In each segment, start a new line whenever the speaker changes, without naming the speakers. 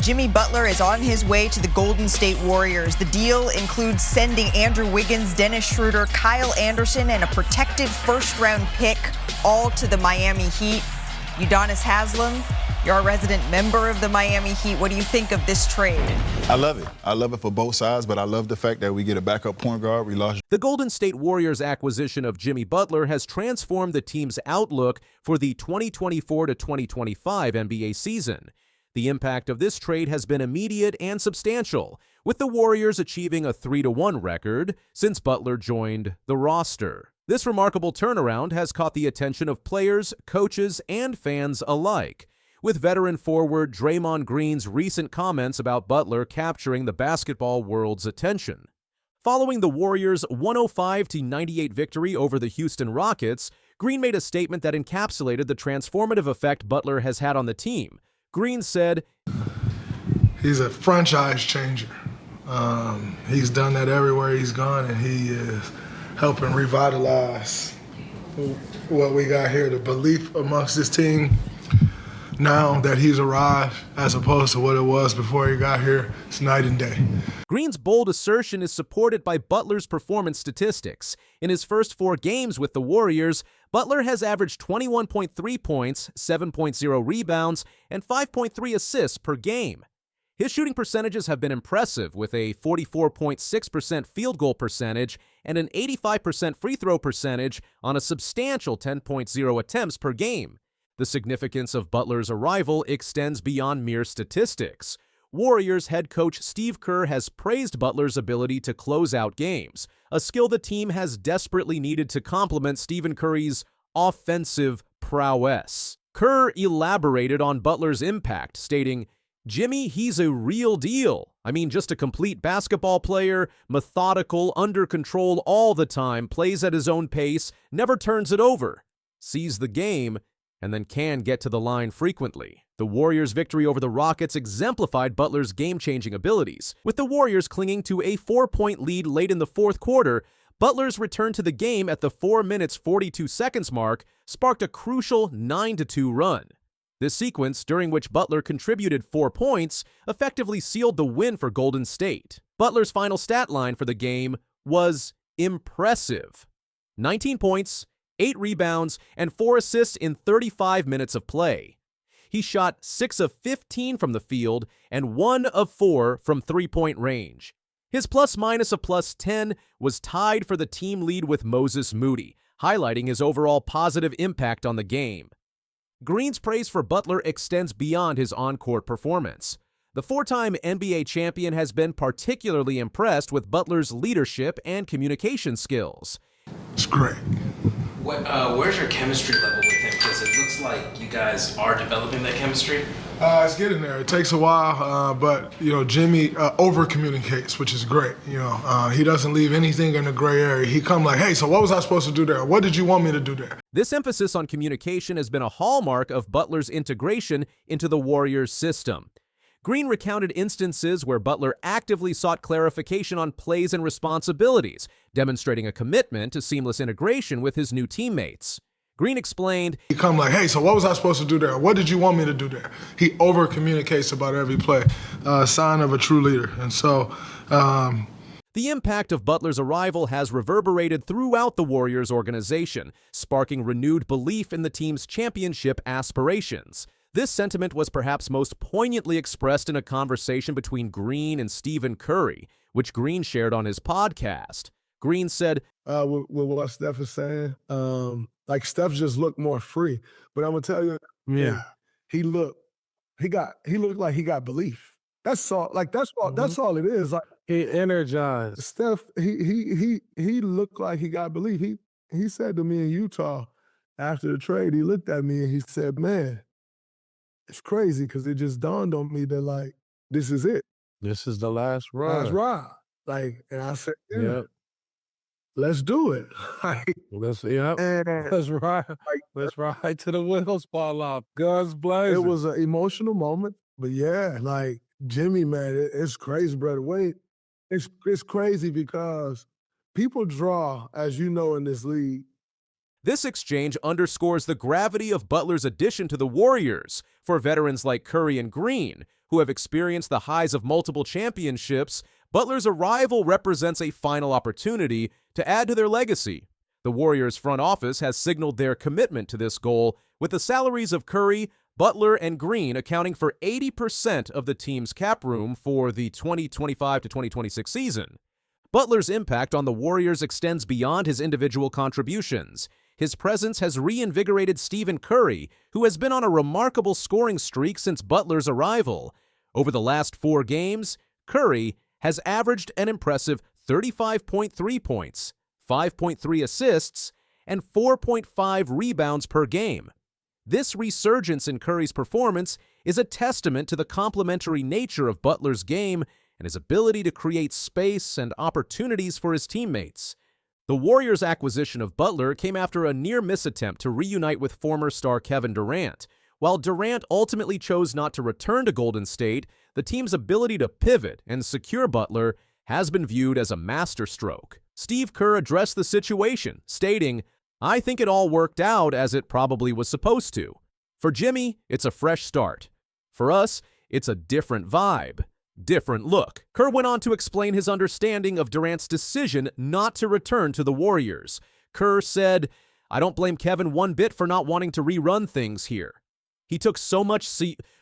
Jimmy Butler is on his way to the Golden State Warriors. The deal includes sending Andrew Wiggins, Dennis Schroeder, Kyle Anderson, and a protected first-round pick, all to the Miami Heat. Udonis Haslem, you're a resident member of the Miami Heat. What do you think of this trade?
I love it. I love it for both sides, but I love the fact that we get a backup point guard. We lost.
The Golden State Warriors' acquisition of Jimmy Butler has transformed the team's outlook for the 2024 to 2025 NBA season. The impact of this trade has been immediate and substantial, with the Warriors achieving a 3-1 record since Butler joined the roster. This remarkable turnaround has caught the attention of players, coaches, and fans alike, with veteran forward Draymond Green's recent comments about Butler capturing the basketball world's attention. Following the Warriors' 105-98 victory over the Houston Rockets, Green made a statement that encapsulated the transformative effect Butler has had on the team. Green said,
"He's a franchise changer. He's done that everywhere he's gone, and he is helping revitalize what we got here, the belief amongst this team now that he's arrived as opposed to what it was before he got here. It's night and day."
Green's bold assertion is supported by Butler's performance statistics. In his first 4 games with the Warriors, Butler has averaged 21.3 points, 7.0 rebounds, and 5.3 assists per game. His shooting percentages have been impressive, with a 44.6% field goal percentage and an 85% free throw percentage on a substantial 10.0 attempts per game. The significance of Butler's arrival extends beyond mere statistics. Warriors head coach Steve Kerr has praised Butler's ability to close out games, a skill the team has desperately needed to complement Stephen Curry's offensive prowess. Kerr elaborated on Butler's impact, stating, "Jimmy, he's a real deal. I mean, just a complete basketball player, methodical, under control all the time, plays at his own pace, never turns it over, sees the game, and then can get to the line frequently." The Warriors' victory over the Rockets exemplified Butler's game-changing abilities. With the Warriors clinging to a 4-point lead late in the fourth quarter, Butler's return to the game at the 4 minutes 42 seconds mark sparked a crucial 9-2 run. This sequence, during which Butler contributed 4 points, effectively sealed the win for Golden State. Butler's final stat line for the game was impressive: 19 points, 8 rebounds, and 4 assists in 35 minutes of play. He shot 6 of 15 from the field and 1 of 4 from three-point range. His plus-minus of +10 was tied for the team lead with Moses Moody, highlighting his overall positive impact on the game. Green's praise for Butler extends beyond his on-court performance. The 4-time NBA champion has been particularly impressed with Butler's leadership and communication skills.
It's great.
Where's your chemistry level with him? Because it looks like you guys are developing that chemistry.
It's getting there. It takes a while, but Jimmy over-communicates, which is great. He doesn't leave anything in the gray area. He come like, "Hey, so what was I supposed to do there? What did you want me to do there?"
This emphasis on communication has been a hallmark of Butler's integration into the Warriors' system. Green recounted instances where Butler actively sought clarification on plays and responsibilities, demonstrating a commitment to seamless integration with his new teammates. Green explained,
"He come like, 'Hey, so what was I supposed to do there? What did you want me to do there?' He over-communicates about every play, sign of a true leader." And so
the impact of Butler's arrival has reverberated throughout the Warriors organization, sparking renewed belief in the team's championship aspirations. This sentiment was perhaps most poignantly expressed in a conversation between Green and Stephen Curry, which Green shared on his podcast. Green said,
with what Steph is saying, like Steph just looked more free. But I'm gonna tell you, he looked like he got belief. That's all. Like that's all it is. Like
he energized.
Steph, he looked like he got belief. He said to me in Utah after the trade, he looked at me and he said, "Man, it's crazy because it just dawned on me that like this is it.
This is the last run.
Last ride." Like, and I said, "Yeah, let's do it."
Let's ride. Let's ride to the wheels fall off. Guns blazing.
It was an emotional moment, but yeah, like Jimmy, man, it's crazy, brother. Wait, it's crazy because people draw, as you know, in this league.
This exchange underscores the gravity of Butler's addition to the Warriors. For veterans like Curry and Green, who have experienced the highs of multiple championships, Butler's arrival represents a final opportunity to add to their legacy. The Warriors' front office has signaled their commitment to this goal, with the salaries of Curry, Butler, and Green accounting for 80% of the team's cap room for the 2025 to 2026 season. Butler's impact on the Warriors extends beyond his individual contributions. His presence has reinvigorated Stephen Curry, who has been on a remarkable scoring streak since Butler's arrival. Over the last 4 games, Curry has averaged an impressive 35.3 points, 5.3 assists, and 4.5 rebounds per game. This resurgence in Curry's performance is a testament to the complementary nature of Butler's game and his ability to create space and opportunities for his teammates. The Warriors' acquisition of Butler came after a near-miss attempt to reunite with former star Kevin Durant. While Durant ultimately chose not to return to Golden State, the team's ability to pivot and secure Butler has been viewed as a masterstroke. Steve Kerr addressed the situation, stating, "I think it all worked out as it probably was supposed to. For Jimmy, it's a fresh start. For us, it's a different vibe. Different look." Kerr went on to explain his understanding of Durant's decision not to return to the Warriors. Kerr said, "I don't blame Kevin one bit for not wanting to rerun things here. He took so much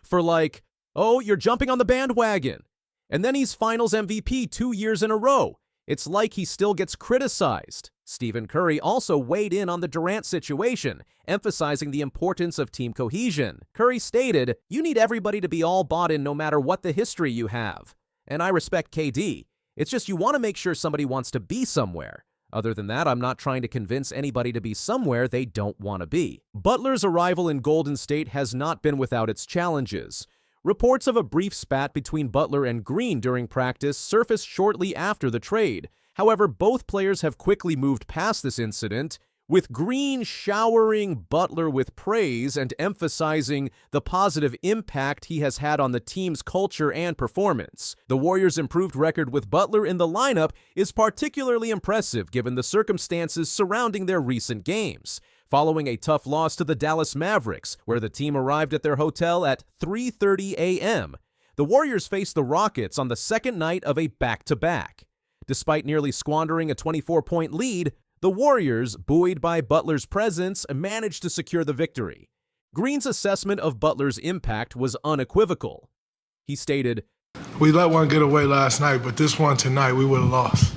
for like, oh, you're jumping on the bandwagon. And then he's Finals MVP 2 years in a row. It's like he still gets criticized." Stephen Curry also weighed in on the Durant situation, emphasizing the importance of team cohesion. Curry stated, "You need everybody to be all bought in no matter what the history you have. And I respect KD. It's just you want to make sure somebody wants to be somewhere. Other than that, I'm not trying to convince anybody to be somewhere they don't want to be." Butler's arrival in Golden State has not been without its challenges. Reports of a brief spat between Butler and Green during practice surfaced shortly after the trade. However, both players have quickly moved past this incident, with Green showering Butler with praise and emphasizing the positive impact he has had on the team's culture and performance. The Warriors' improved record with Butler in the lineup is particularly impressive given the circumstances surrounding their recent games. Following a tough loss to the Dallas Mavericks, where the team arrived at their hotel at 3:30 a.m., the Warriors faced the Rockets on the second night of a back-to-back. Despite nearly squandering a 24-point lead, the Warriors, buoyed by Butler's presence, managed to secure the victory. Green's assessment of Butler's impact was unequivocal. He stated,
"We let one get away last night, but this one tonight we would have lost.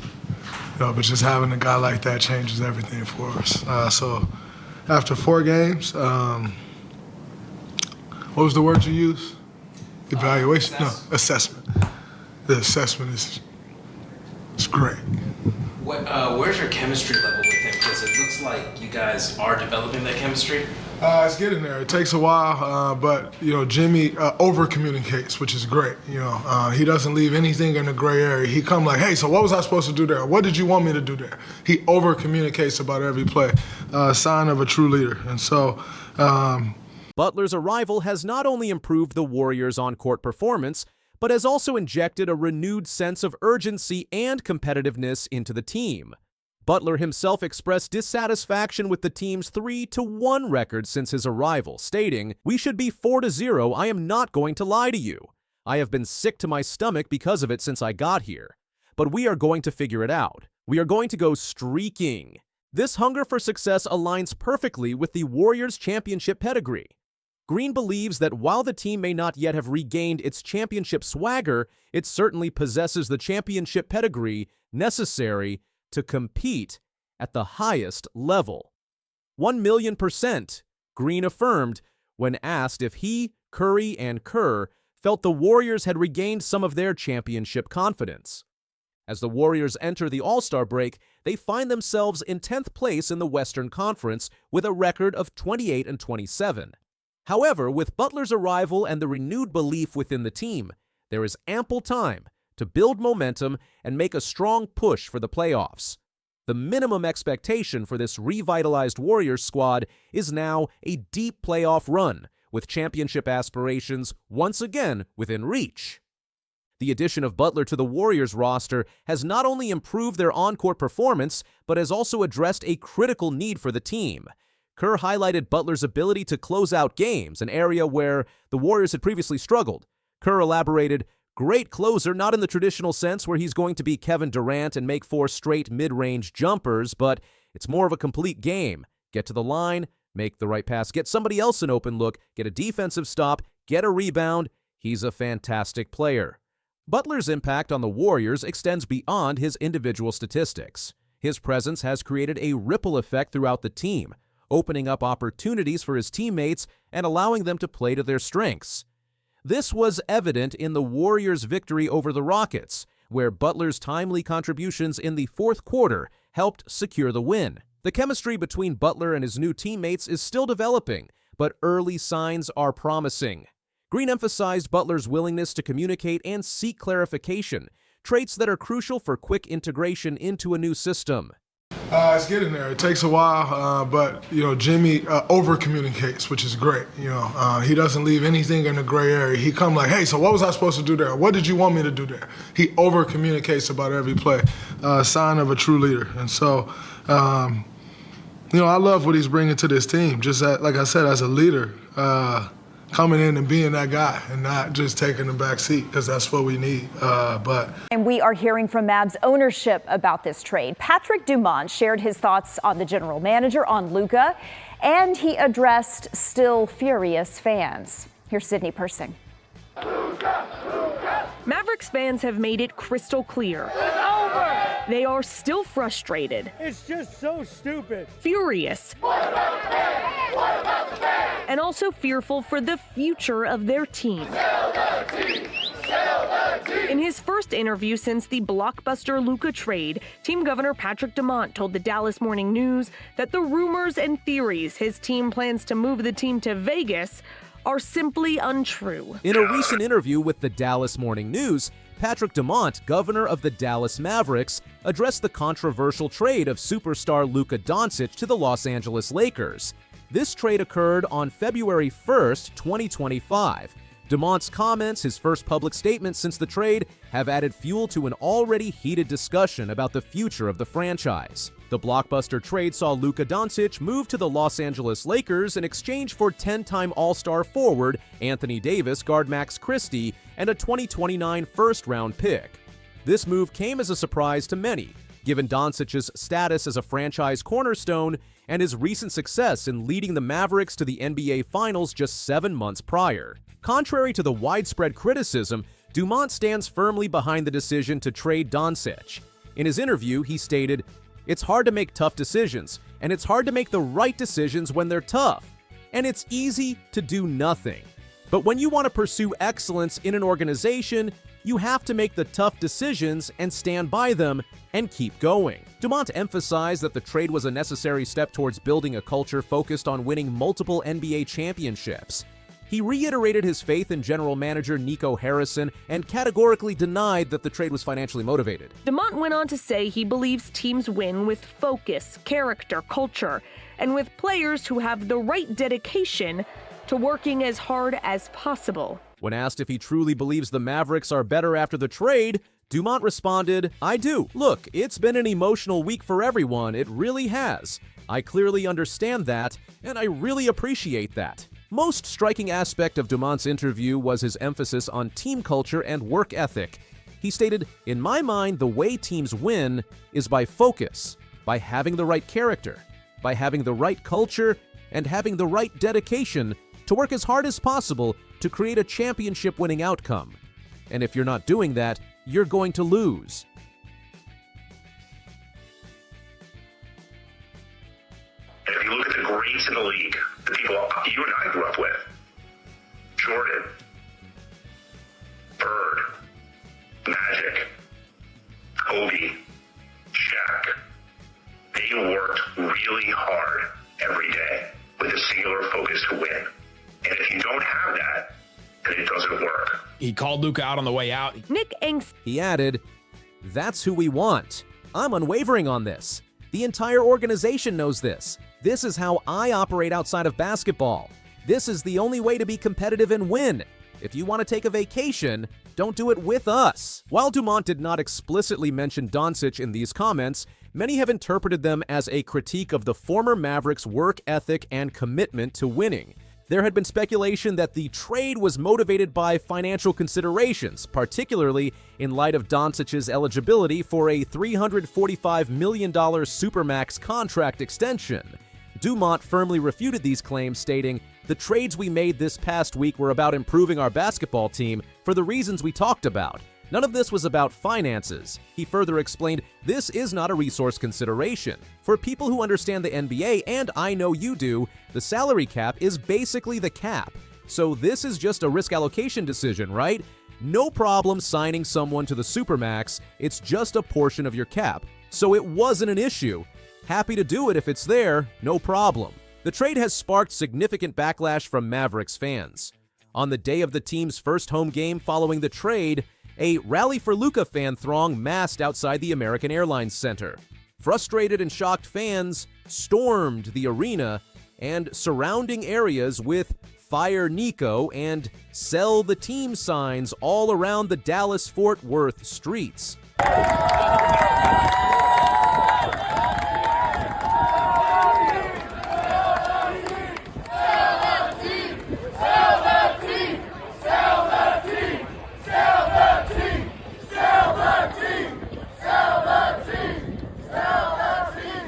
But just having a guy like that changes everything for us. So after 4 games, what was the word you used? Evaluation? No, assessment. The assessment is great."
Where's your chemistry level with him? Because it looks like you guys are developing that chemistry.
It's getting there. It takes a while, but Jimmy over communicates, which is great. He doesn't leave anything in the gray area. He come like, "Hey, so what was I supposed to do there? What did you want me to do there?" He over communicates about every play. Sign of a true leader. And so,
Butler's arrival has not only improved the Warriors' on-court performance, but has also injected a renewed sense of urgency and competitiveness into the team. Butler himself expressed dissatisfaction with the team's 3-1 record since his arrival, stating, "We should be 4-0. I am not going to lie to you. I have been sick to my stomach because of it since I got here. But we are going to figure it out. We are going to go streaking." This hunger for success aligns perfectly with the Warriors' championship pedigree. Green believes that while the team may not yet have regained its championship swagger, it certainly possesses the championship pedigree necessary to compete at the highest level. 1,000,000%, Green affirmed when asked if he, Curry, and Kerr felt the Warriors had regained some of their championship confidence. As the Warriors enter the All-Star break, they find themselves in 10th place in the Western Conference with a record of 28-27. However, with Butler's arrival and the renewed belief within the team, there is ample time to build momentum and make a strong push for the playoffs. The minimum expectation for this revitalized Warriors squad is now a deep playoff run, with championship aspirations once again within reach. The addition of Butler to the Warriors roster has not only improved their on-court performance, but has also addressed a critical need for the team. Kerr highlighted Butler's ability to close out games, an area where the Warriors had previously struggled. Kerr elaborated, "Great closer, not in the traditional sense where he's going to be Kevin Durant and make 4 straight mid-range jumpers, but it's more of a complete game. Get to the line, make the right pass, get somebody else an open look, get a defensive stop, get a rebound. He's a fantastic player." Butler's impact on the Warriors extends beyond his individual statistics. His presence has created a ripple effect throughout the team, opening up opportunities for his teammates and allowing them to play to their strengths. This was evident in the Warriors' victory over the Rockets, where Butler's timely contributions in the fourth quarter helped secure the win. The chemistry between Butler and his new teammates is still developing, but early signs are promising. Green emphasized Butler's willingness to communicate and seek clarification, traits that are crucial for quick integration into a new system.
It's getting there. It takes a while, but Jimmy over communicates, which is great. He doesn't leave anything in the gray area. He come like, "Hey, so what was I supposed to do there? What did you want me to do there?" He over communicates about every play. Sign of a true leader. And so, I love what he's bringing to this team. Just like I said, as a leader, coming in and being that guy and not just taking the back seat, because that's what we need.
And we are hearing from Mavs ownership about this trade. Patrick Dumont shared his thoughts on the general manager, on Luka, and he addressed still furious fans. Here's Sydney Persing.
Mavericks fans have made it crystal clear.
It's over!
They are still frustrated.
It's just so stupid.
Furious.
What about the fans? What about the fans?
And also fearful for the future of their team.
Sell the team! Sell the team!
In his first interview since the blockbuster Luka trade, team governor Patrick Dumont told the Dallas Morning News that the rumors and theories his team plans to move the team to Vegas are simply untrue.
In a recent interview with the Dallas Morning News, Patrick Dumont, governor of the Dallas Mavericks, addressed the controversial trade of superstar Luka Doncic to the Los Angeles Lakers. This trade occurred on February 1st, 2025. Dumont's comments, his first public statement since the trade, have added fuel to an already heated discussion about the future of the franchise. The blockbuster trade saw Luka Doncic move to the Los Angeles Lakers in exchange for 10-time All-Star forward Anthony Davis, guard Max Christie, and a 2029 first-round pick. This move came as a surprise to many, given Doncic's status as a franchise cornerstone and his recent success in leading the Mavericks to the NBA Finals just 7 months prior. Contrary to the widespread criticism, Dumont stands firmly behind the decision to trade Doncic. In his interview, he stated, "It's hard to make tough decisions, and it's hard to make the right decisions when they're tough. And it's easy to do nothing. But when you want to pursue excellence in an organization, you have to make the tough decisions and stand by them and keep going." Dumont emphasized that the trade was a necessary step towards building a culture focused on winning multiple NBA championships. He reiterated his faith in general manager Nico Harrison and categorically denied that the trade was financially motivated.
Dumont went on to say he believes teams win with focus, character, culture, and with players who have the right dedication to working as hard as possible.
When asked if he truly believes the Mavericks are better after the trade, Dumont responded, "I do. Look, it's been an emotional week for everyone. It really has. I clearly understand that, and I really appreciate that." Most striking aspect of Dumont's interview was his emphasis on team culture and work ethic. He stated, "In my mind, the way teams win is by focus, by having the right character, by having the right culture, and having the right dedication to work as hard as possible to create a championship-winning outcome. And if you're not doing that, you're going to lose."
If you look at the greats in the league, the people you and I grew up with, Jordan, Bird, Magic, Kobe, Shaq, they worked really hard every day with a singular focus to win. And if you don't have that, then it doesn't work.
He called Luka out on the way out.
Nick Angst.
He added, "That's who we want. I'm unwavering on this. The entire organization knows this. This is how I operate outside of basketball. This is the only way to be competitive and win. If you want to take a vacation, don't do it with us. While Dumont did not explicitly mention Doncic in these comments, many have interpreted them as a critique of the former Mavericks' work ethic and commitment to winning. There had been speculation that the trade was motivated by financial considerations, particularly in light of Doncic's eligibility for a $345 million Supermax contract extension. Dumont firmly refuted these claims, stating, "The trades we made this past week were about improving our basketball team for the reasons we talked about. None of this was about finances." He further explained, "This is not a resource consideration. For people who understand the NBA, and I know you do, the salary cap is basically the cap. So this is just a risk allocation decision, right? No problem signing someone to the Supermax, it's just a portion of your cap. So it wasn't an issue. Happy to do it if it's there, no problem." The trade has sparked significant backlash from Mavericks fans. On the day of the team's first home game following the trade, a Rally for Luka fan throng massed outside the American Airlines Center. Frustrated and shocked fans stormed the arena and surrounding areas with "Fire Nico" and "Sell the Team" signs all around the Dallas-Fort Worth streets.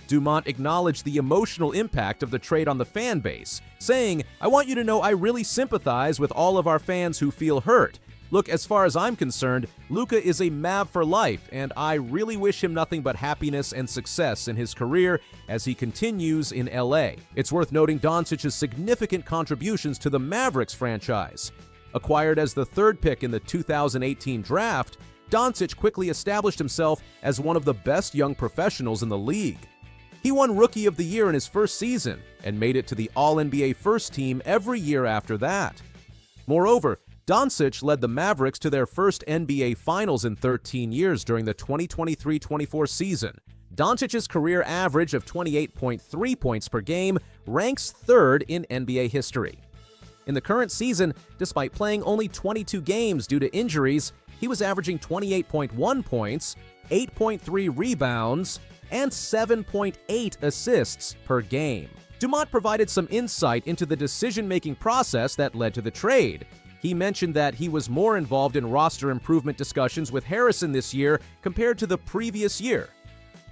Dumont acknowledged the emotional impact of the trade on the fan base, saying, "I want you to know I really sympathize with all of our fans who feel hurt. Look, as far as I'm concerned, Luka is a Mav for life, and I really wish him nothing but happiness and success in his career as he continues in LA." It's worth noting Doncic's significant contributions to the Mavericks franchise. Acquired as the third pick in the 2018 draft, Doncic quickly established himself as one of the best young professionals in the league. He won Rookie of the Year in his first season and made it to the All-NBA first team every year after that. Moreover, Doncic led the Mavericks to their first NBA Finals in 13 years during the 2023-24 season. Doncic's career average of 28.3 points per game ranks third in NBA history. In the current season, despite playing only 22 games due to injuries, he was averaging 28.1 points, 8.3 rebounds, and 7.8 assists per game. Dumont provided some insight into the decision-making process that led to the trade. He mentioned that he was more involved in roster improvement discussions with Harrison this year compared to the previous year.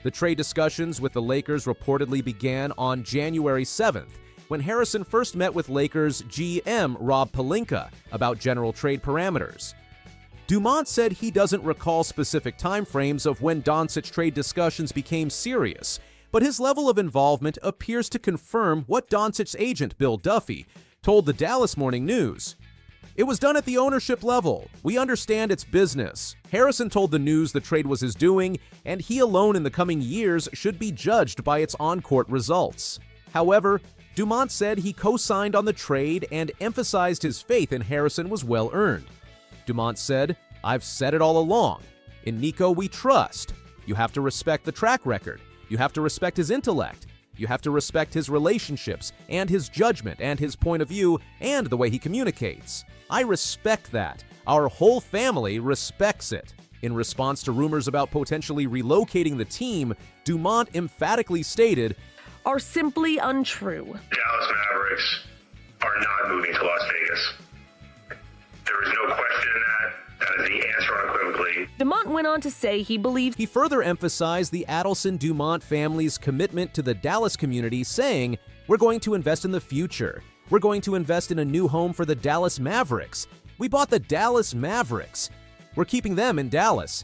The trade discussions with the Lakers reportedly began on January 7th, when Harrison first met with Lakers GM Rob Pelinka about general trade parameters. Dumont said he doesn't recall specific timeframes of when Doncic trade discussions became serious, but his level of involvement appears to confirm what Doncic's agent, Bill Duffy, told the Dallas Morning News. "It was done at the ownership level. We understand it's business. Harrison told the News the trade was his doing, and he alone in the coming years should be judged by its on-court results." However, Dumont said he co-signed on the trade and emphasized his faith in Harrison was well-earned. Dumont said, "I've said it all along. In Nico, we trust. You have to respect the track record. You have to respect his intellect. You have to respect his relationships and his judgment and his point of view and the way he communicates. I respect that. Our whole family respects it." In response to rumors about potentially relocating the team, Dumont emphatically stated,
"Are simply untrue.
Dallas Mavericks are not moving to Las Vegas. There is no question in that. That is the answer unequivocally."
Dumont went on to say he believes
he further emphasized the Adelson-Dumont family's commitment to the Dallas community, saying, "We're going to invest in the future. We're going to invest in a new home for the Dallas Mavericks. We bought the Dallas Mavericks. We're keeping them in Dallas.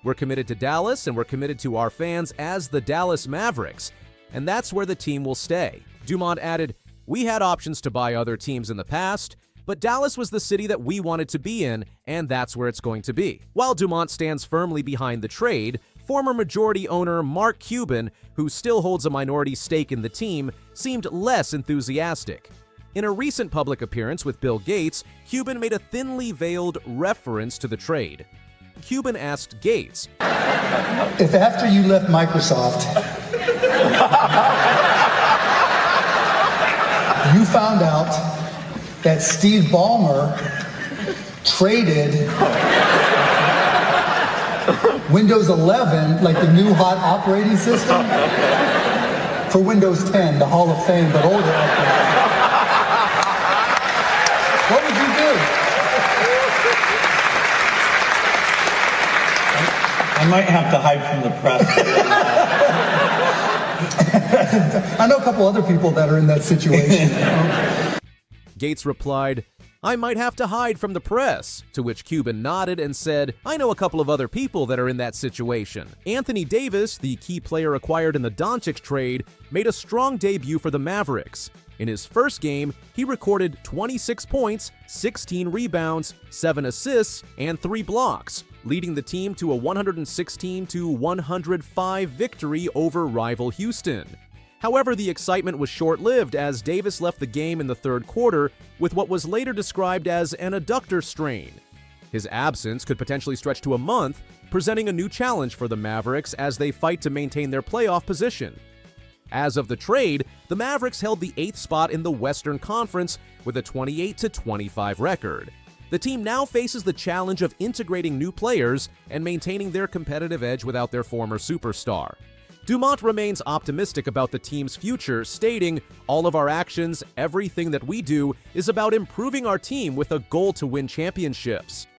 We're committed to Dallas, and we're committed to our fans as the Dallas Mavericks. And that's where the team will stay." Dumont added, "We had options to buy other teams in the past, but Dallas was the city that we wanted to be in, and that's where it's going to be." While Dumont stands firmly behind the trade, former majority owner Mark Cuban, who still holds a minority stake in the team, seemed less enthusiastic. In a recent public appearance with Bill Gates, Cuban made a thinly veiled reference to the trade. Cuban asked Gates,
"If after you left Microsoft, you found out that Steve Ballmer traded Windows 11, like the new hot operating system, for Windows 10, the Hall of Fame, but older operating system. What would you do?
I might have to hide from the press.
I know a couple other people that are in that situation.
Gates replied, "I might have to hide from the press," to which Cuban nodded and said, "I know a couple of other people that are in that situation." Anthony Davis, the key player acquired in the Doncic trade, made a strong debut for the Mavericks. In his first game, he recorded 26 points, 16 rebounds, 7 assists, and 3 blocks, leading the team to a 116-105 victory over rival Houston. However, the excitement was short-lived as Davis left the game in the third quarter with what was later described as an adductor strain. His absence could potentially stretch to a month, presenting a new challenge for the Mavericks as they fight to maintain their playoff position. As of the trade, the Mavericks held the 8th spot in the Western Conference with a 28-25 record. The team now faces the challenge of integrating new players and maintaining their competitive edge without their former superstar. Dumont remains optimistic about the team's future, stating, "All of our actions, everything that we do, is about improving our team with a goal to win championships."